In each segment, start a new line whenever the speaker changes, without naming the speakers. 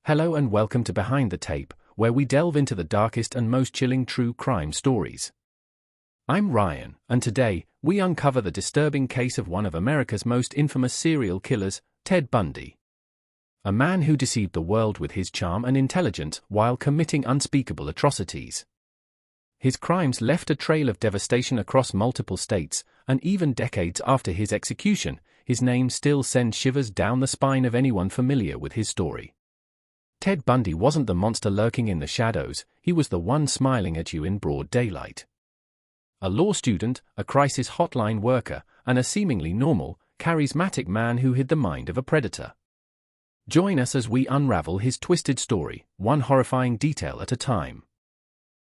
Hello and welcome to Behind the Tape, where we delve into the darkest and most chilling true crime stories. I'm Ryan, and today, we uncover the disturbing case of one of America's most infamous serial killers, Ted Bundy. A man who deceived the world with his charm and intelligence while committing unspeakable atrocities. His crimes left a trail of devastation across multiple states, and even decades after his execution, his name still sends shivers down the spine of anyone familiar with his story. Ted Bundy wasn't the monster lurking in the shadows, he was the one smiling at you in broad daylight. A law student, a crisis hotline worker, and a seemingly normal, charismatic man who hid the mind of a predator. Join us as we unravel his twisted story, one horrifying detail at a time.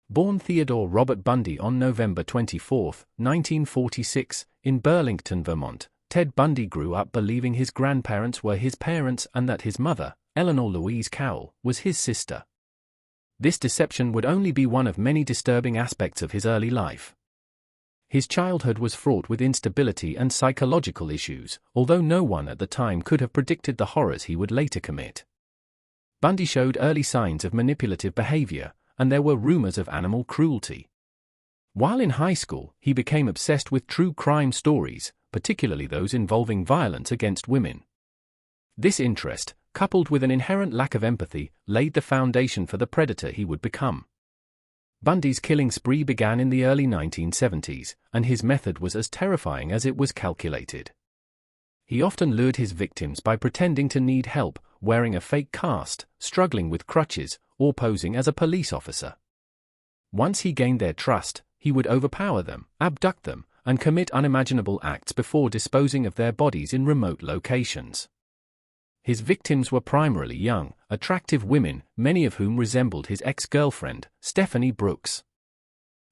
Born Theodore Robert Bundy on November 24, 1946, in Burlington, Vermont, Ted Bundy grew up believing his grandparents were his parents and that his mother, Eleanor Louise Cowell, was his sister. This deception would only be one of many disturbing aspects of his early life. His childhood was fraught with instability and psychological issues, although no one at the time could have predicted the horrors he would later commit. Bundy showed early signs of manipulative behavior, and there were rumors of animal cruelty. While in high school, he became obsessed with true crime stories, particularly those involving violence against women. This interest, coupled with an inherent lack of empathy, laid the foundation for the predator he would become. Bundy's killing spree began in the early 1970s, and his method was as terrifying as it was calculated. He often lured his victims by pretending to need help, wearing a fake cast, struggling with crutches, or posing as a police officer. Once he gained their trust, he would overpower them, abduct them, and commit unimaginable acts before disposing of their bodies in remote locations. His victims were primarily young, attractive women, many of whom resembled his ex-girlfriend, Stephanie Brooks.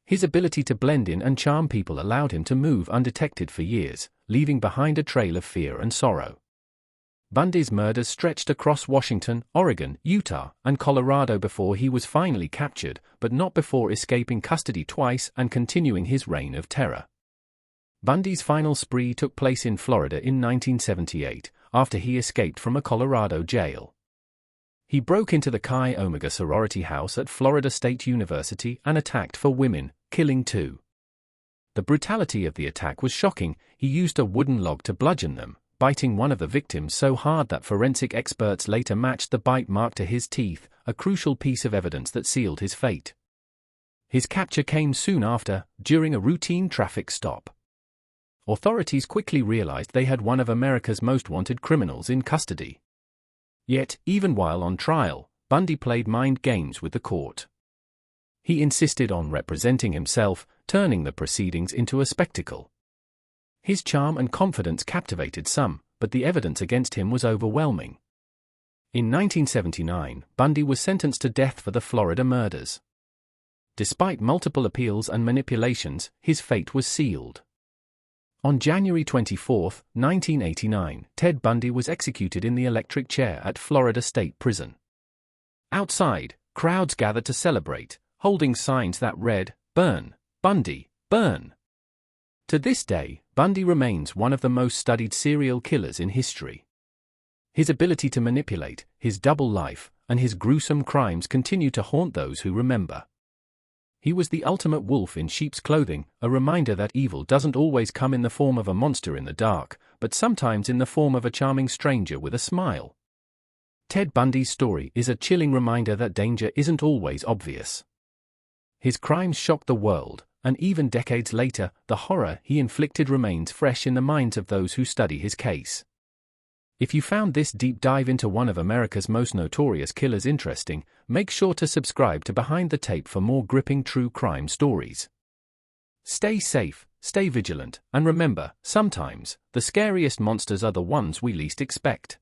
His ability to blend in and charm people allowed him to move undetected for years, leaving behind a trail of fear and sorrow. Bundy's murders stretched across Washington, Oregon, Utah, and Colorado before he was finally captured, but not before escaping custody twice and continuing his reign of terror. Bundy's final spree took place in Florida in 1978, after he escaped from a Colorado jail. He broke into the Chi Omega sorority house at Florida State University and attacked 4 women, killing 2. The brutality of the attack was shocking. He used a wooden log to bludgeon them, biting one of the victims so hard that forensic experts later matched the bite mark to his teeth, a crucial piece of evidence that sealed his fate. His capture came soon after, during a routine traffic stop. Authorities quickly realized they had one of America's most wanted criminals in custody. Yet, even while on trial, Bundy played mind games with the court. He insisted on representing himself, turning the proceedings into a spectacle. His charm and confidence captivated some, but the evidence against him was overwhelming. In 1979, Bundy was sentenced to death for the Florida murders. Despite multiple appeals and manipulations, his fate was sealed. On January 24, 1989, Ted Bundy was executed in the electric chair at Florida State Prison. Outside, crowds gathered to celebrate, holding signs that read, "Burn, Bundy, burn." To this day, Bundy remains one of the most studied serial killers in history. His ability to manipulate, his double life, and his gruesome crimes continue to haunt those who remember. He was the ultimate wolf in sheep's clothing, a reminder that evil doesn't always come in the form of a monster in the dark, but sometimes in the form of a charming stranger with a smile. Ted Bundy's story is a chilling reminder that danger isn't always obvious. His crimes shocked the world, and even decades later, the horror he inflicted remains fresh in the minds of those who study his case. If you found this deep dive into one of America's most notorious killers interesting, make sure to subscribe to Behind the Tape for more gripping true crime stories. Stay safe, stay vigilant, and remember, sometimes, the scariest monsters are the ones we least expect.